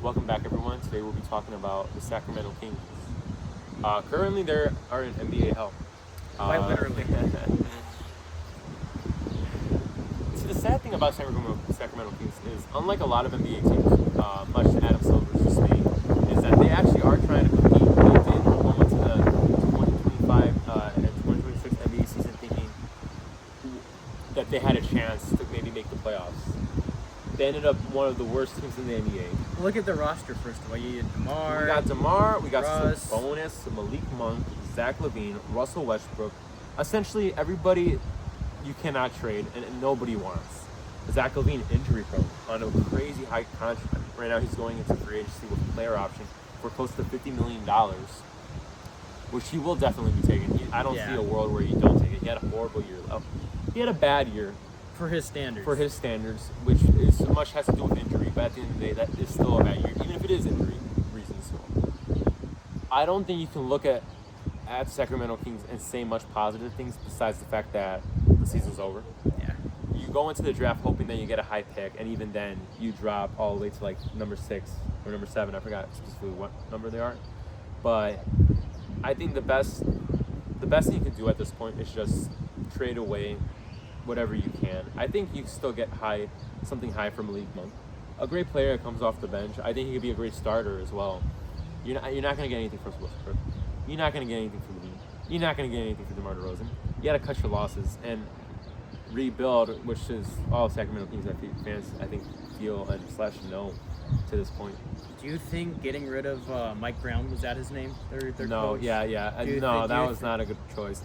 Welcome back, everyone. Today we'll be talking about the Sacramento Kings. Currently, they are in NBA hell. Quite literally. See, the sad thing about Sacramento Kings is, unlike a lot of NBA teams, much to Adam Silver's dismay, is that they actually are trying to compete. They did go into the 2025 and 2026 NBA season thinking that they had a chance to maybe make the playoffs. They ended up one of the worst teams in the NBA. Look at the roster first of all. You had DeMar. We got DeMar, we got Russ. Sabonis, Malik Monk, Zach LaVine, Russell Westbrook. Essentially, everybody you cannot trade and nobody wants. Zach LaVine injury prone on a crazy high contract. Right now, he's going into free agency with a player option for close to $50 million, which he will definitely be taking. I don't see a world where you don't take it. He had a horrible year. He had a bad year. For his standards. Which is much has to do with injury, but at the end of the day, that is still a bad year, even if it is injury reasons. I don't think you can look at Sacramento Kings and say much positive things besides the fact that the season's over. Yeah. You go into the draft hoping that you get a high pick, and even then, you drop all the way to like number 6 or number 7. I forgot specifically what number they are, but I think the best thing you can do at this point is just trade away whatever you can. I think you still get something high from Malik Monk. A great player that comes off the bench. I think he could be a great starter as well. You're not going to get anything from Westbrook. You're not going to get anything from Levine. You're not going to get anything from DeMar DeRozan. You got to cut your losses and rebuild, which is all Sacramento Kings fans I think feel and / know to this point. Do you think getting rid of Mike Brown, was that his name? Their No, coach? yeah. No, that was not a good choice.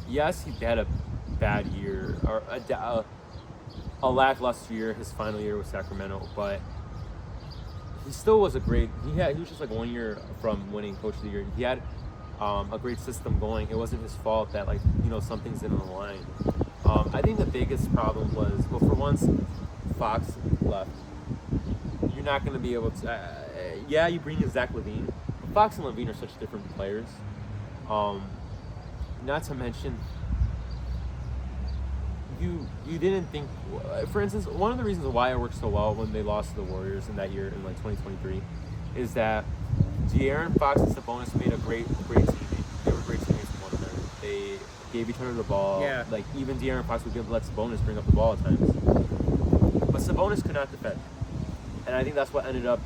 Yes, he had a bad year or a lackluster year, his final year with Sacramento, but he still was he was just like 1 year from winning Coach of the Year. He had a great system going. It wasn't his fault that something's in the line. I think the biggest problem was, well, for once, Fox left. You're not going to be able to. You bring in Zach LaVine. Fox and LaVine are such different players. Not to mention, you didn't think. For instance, one of the reasons why it worked so well when they lost to the Warriors in that year in 2023 is that De'Aaron Fox and Sabonis made a great teammate. They were great teammates with one another. They gave each other the ball. Yeah. Like, even De'Aaron Fox would let Sabonis bring up the ball at times. But Sabonis could not defend. And I think that's what ended up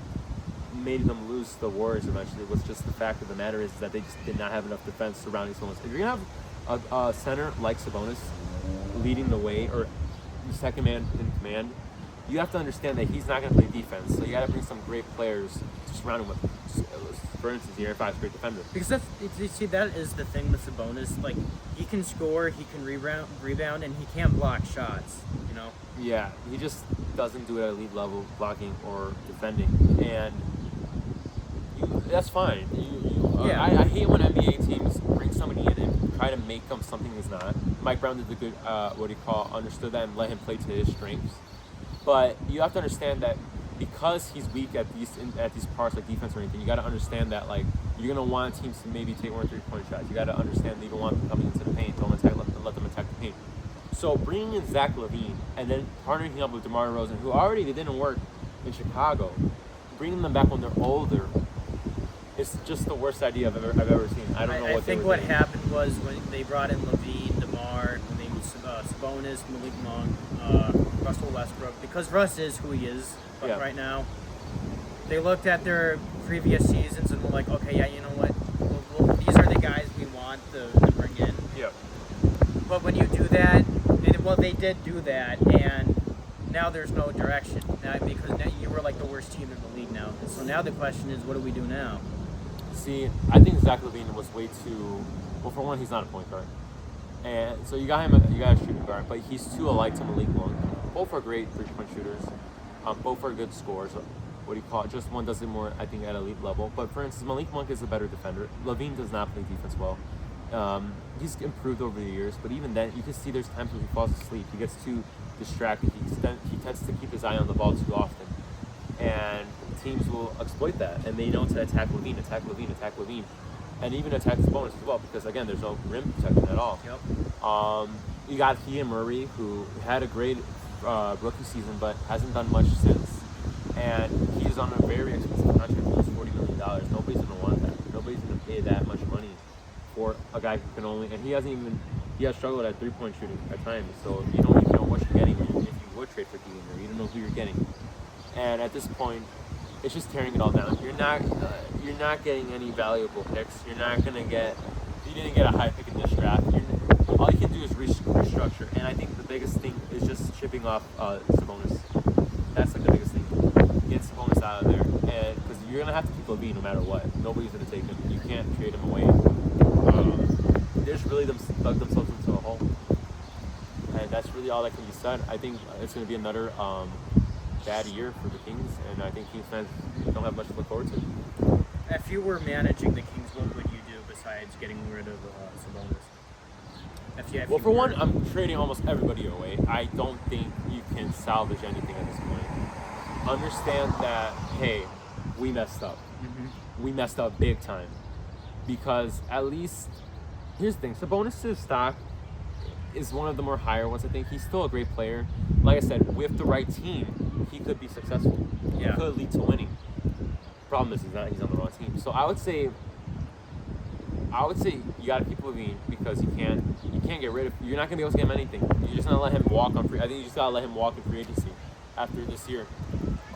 made them lose to the Warriors eventually, was just the fact of the matter is that they just did not have enough defense surrounding Sabonis. If you're going to have a center like Sabonis leading the way, or the second man in command, you have to understand that he's not going to play defense. So you got to bring some great players to surround him with. For instance, De'Aaron Fox is a great defender. Because that is the thing with Sabonis. Like, he can score, he can rebound, and he can't block shots. You know. Yeah, he just doesn't do it at elite level, blocking or defending, and that's fine. I hate when NBA teams bring somebody in and try to make them something he's not. Mike Brown did the good, understood that and let him play to his strengths. But you have to understand that because he's weak at these parts like defense or anything, you got to understand that you're gonna want teams to maybe take 1 or 3 point shots. You got to understand that you don't want them coming into the paint. Don't let them attack the paint. So bringing in Zach LaVine and then partnering up with DeMar DeRozan, who already didn't work in Chicago, bringing them back when they're older, it's just the worst idea I've ever seen. I don't know what. I think what happened was when they brought in LaVine, DeMar, and they Sabonis, Malik Monk, Russell Westbrook, because Russ is who he is right now. They looked at their previous seasons and were like, okay, you know what? Well, these are the guys we want to bring in. Yeah. But when you do that, they did do that, and now there's no direction. Because now you were like the worst team in the league now. So now the question is, what do we do now? See, I think Zach LaVine was way too. Well, for one, he's not a point guard, and so you got a shooting guard, but he's too alike to Malik Monk. Both are great 3-point shooters. Both are good scorers. Just one does it more, I think, at elite level. But for instance, Malik Monk is a better defender. LaVine does not play defense well. He's improved over the years, but even then, you can see there's times when he falls asleep. He gets too distracted. He tends to keep his eye on the ball too often, and teams will exploit that, and they know to attack LaVine, and even attack his bonus as well, because again, there's no rim protection at all. Yep. You got Keegan Murray, who had a great rookie season, but hasn't done much since. And he's is on a very expensive contract. He was $40 million. Nobody's going to want that. Nobody's going to pay that much money for a guy who can only, and he has struggled at 3-point shooting at times. So you don't even know what you're getting if you would trade for Keegan Murray. You don't know who you're getting. And at this point, it's just tearing it all down. You're not getting any valuable picks. You're not going to get, you didn't get a high pick in this draft. All you can do is restructure. And I think the biggest thing is just shipping off Sabonis. That's like the biggest thing. Get Sabonis out of there. And because you're going to have to keep Levine no matter what. Nobody's going to take him. You can't trade him away. They just really dug themselves into a hole. And that's really all that can be said. I think it's going to be another bad year for the Kings, and I think Kings fans don't have much to look forward to. If you were managing the Kings, what would you do besides getting rid of Sabonis? Well, for one, I'm trading almost everybody away. I don't think you can salvage anything at this point. Understand that, hey, we messed up. Mm-hmm. We messed up big time. Because at least, here's the thing, Sabonis' stock is one of the more higher ones. I think he's still a great player. Like I said, with the right team, he could be successful. Yeah. He could lead to winning. Problem is, he's on the wrong team. So I would say you got to keep Levine because you can't get rid of. You're not gonna be able to get him anything. You're just gonna let him walk on free. I think you just gotta let him walk in free agency after this year.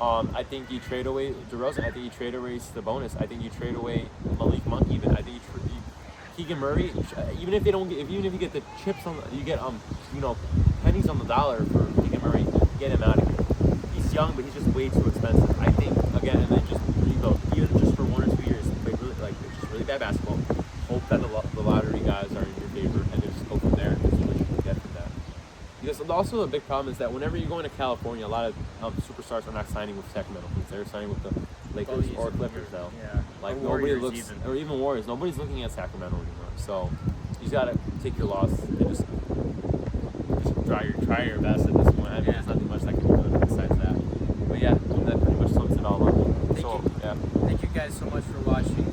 I think you trade away DeRozan. I think you trade away Sabonis. I think you trade away Malik Monk. Even I think you Keegan Murray. Even if you get the chips on, you get pennies on the dollar for Keegan Murray. Get him out of here. He's young, but he's just way too expensive. I think again, and then just rebuild even just for 1 or 2 years. Play really, it's just really bad basketball. Hope that the lottery guys are in your favor, and then just go from there and see what you can get from that. Because also a big problem is that whenever you're going to California, a lot of superstars are not signing with Sacramento Kings. They're signing with the Lakers or Clippers now. Yeah. Like nobody looks, or even Warriors. Nobody's looking at Sacramento anymore. So you just gotta take your loss and just try your best at this point. I mean, there's nothing much that can be done besides that. But yeah, that pretty much sums it all up. Thank you guys so much for watching.